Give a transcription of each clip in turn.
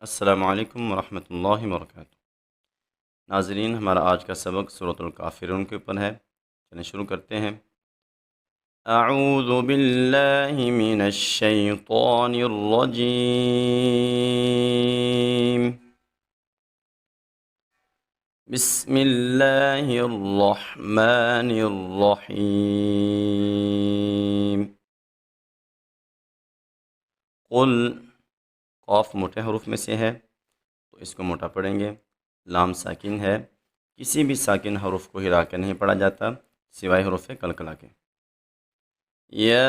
السلام علیکم ورحمۃ اللہ وبرکاتہ۔ ناظرین، ہمارا آج کا سبق سورۃ الکافرون کے اوپر ہے۔ چلیں شروع کرتے ہیں۔ اعوذ باللہ من الشیطان الرجیم، بسم اللہ الرحمن الرحیم۔ قل، قاف موٹے حروف میں سے ہے تو اس کو موٹا پڑھیں گے۔ لام ساکن ہے، کسی بھی ساکن حروف کو ہلا کے نہیں پڑھا جاتا سوائے حروف قلقلہ کے۔ یا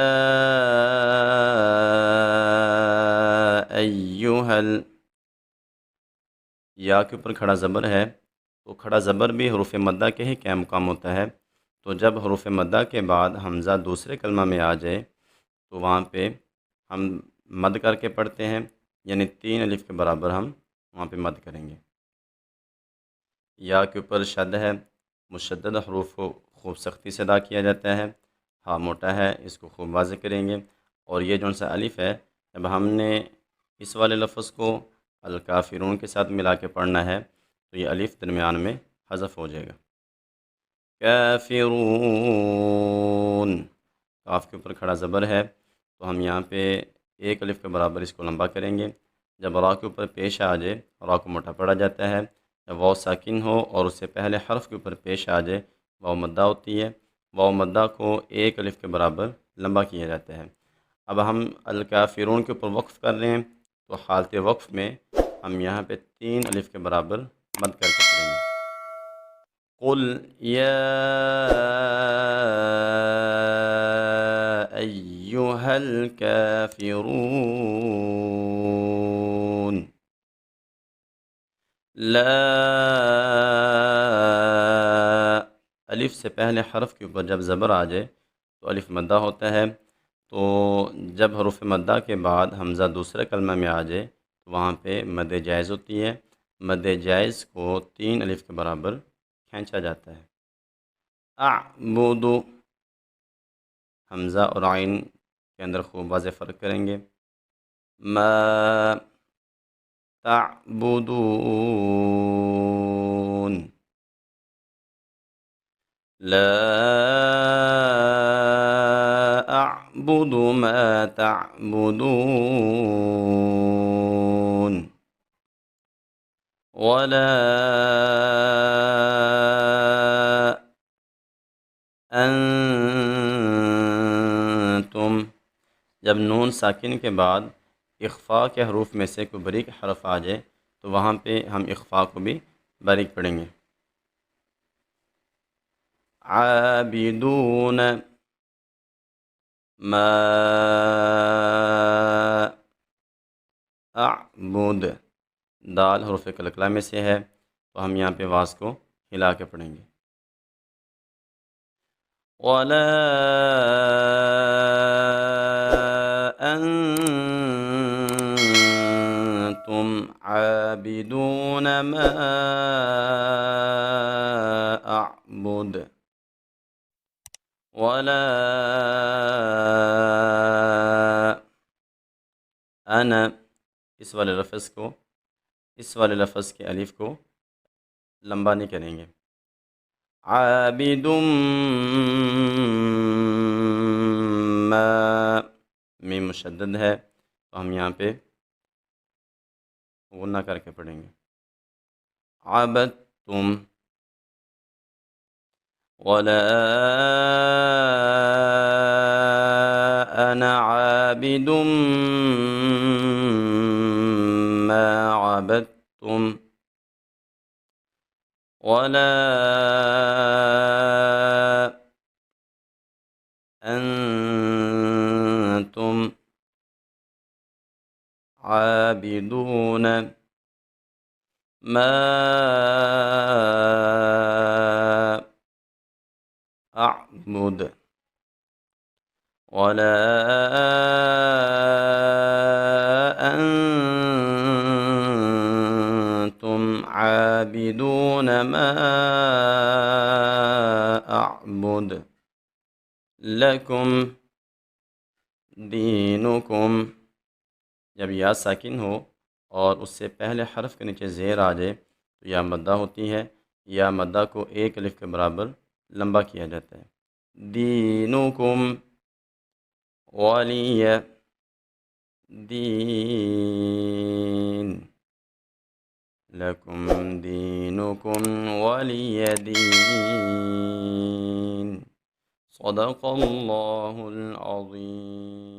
ایہا یا کے اوپر کھڑا زبر ہے تو کھڑا زبر بھی حروف مدہ کے ہی قائم مقام ہوتا ہے، تو جب حروف مدہ کے بعد حمزہ دوسرے کلمہ میں آ جائے تو وہاں پہ ہم مد کر کے پڑھتے ہیں، یعنی 3 الف کے برابر ہم وہاں پہ مد کریں گے۔ یا کے اوپر شد ہے، مشدد حروف کو خوب سختی سے ادا کیا جاتا ہے۔ ہاں موٹا ہے، اس کو خوب واضح کریں گے۔ اور یہ جون سا الف ہے، جب ہم نے اس والے لفظ کو الکافرون کے ساتھ ملا کے پڑھنا ہے تو یہ الف درمیان میں حذف ہو جائے گا۔ کافرون، کاف کے اوپر کھڑا زبر ہے تو ہم یہاں پہ 1 الف کے برابر اس کو لمبا کریں گے۔ جب را کے اوپر پیش آ جائے، را کو موٹا پڑھا جاتا ہے۔ جب واو ساکن ہو اور اس سے پہلے حرف کے اوپر پیش آ جائے، واو مدہ ہوتی ہے۔ واو مدہ کو 1 الف کے برابر لمبا کیا جاتا ہے۔ اب ہم الکافرون کے اوپر وقف کر رہے ہیں تو حالت وقف میں ہم یہاں پہ 3 الف کے برابر مد کر کے پڑھیں گے۔ قل یا ایہا الکافرون، لا، الف سے پہلے حرف کے اوپر جب زبر آ جائے تو الف مدہ ہوتا ہے، تو جب حروف مدہ کے بعد حمزہ دوسرے کلمہ میں آ جائے تو وہاں پہ مد جائز ہوتی ہے۔ مد جائز کو 3 الف کے برابر کھینچا جاتا ہے۔ اعبد، حمزہ اور عین کے اندر خوب واضح فرق کریں گے۔ ما تعبدون، لا اعبد ما تعبدون، ولا انتم، جب نون ساکن کے بعد اخفاء کے حروف میں سے کوئی باریک حرف آ جائے تو وہاں پہ ہم اخفاء کو بھی باریک پڑھیں گے۔ عابدون، ما اعبد، دال حروف قلقلہ میں سے ہے تو ہم یہاں پہ واس کو ہلا کے پڑھیں گے۔ ولا انتم عابدون ما اعبد، ولا انا، اس والے لفظ کے الف کو لمبا نہیں کریں گے۔ عابد ما، میم مشدد ہے تو ہم یہاں پہ غنہ کر کے پڑھیں گے۔ عبدتم، ولا انا عابد ما عبدتم، ولا انتم عابدون ما اعبد، ولا انتم عابدون ما اعبد، لکم دینکم، جب یا ساکن ہو اور اس سے پہلے حرف کے نیچے زیر آ جائے تو یا مدہ ہوتی ہے، یا مدہ کو ایک الف کے برابر لمبا کیا جاتا ہے۔ دینکم ولی دین، لکم دینکم ولی دین، صدق اللہ العظیم۔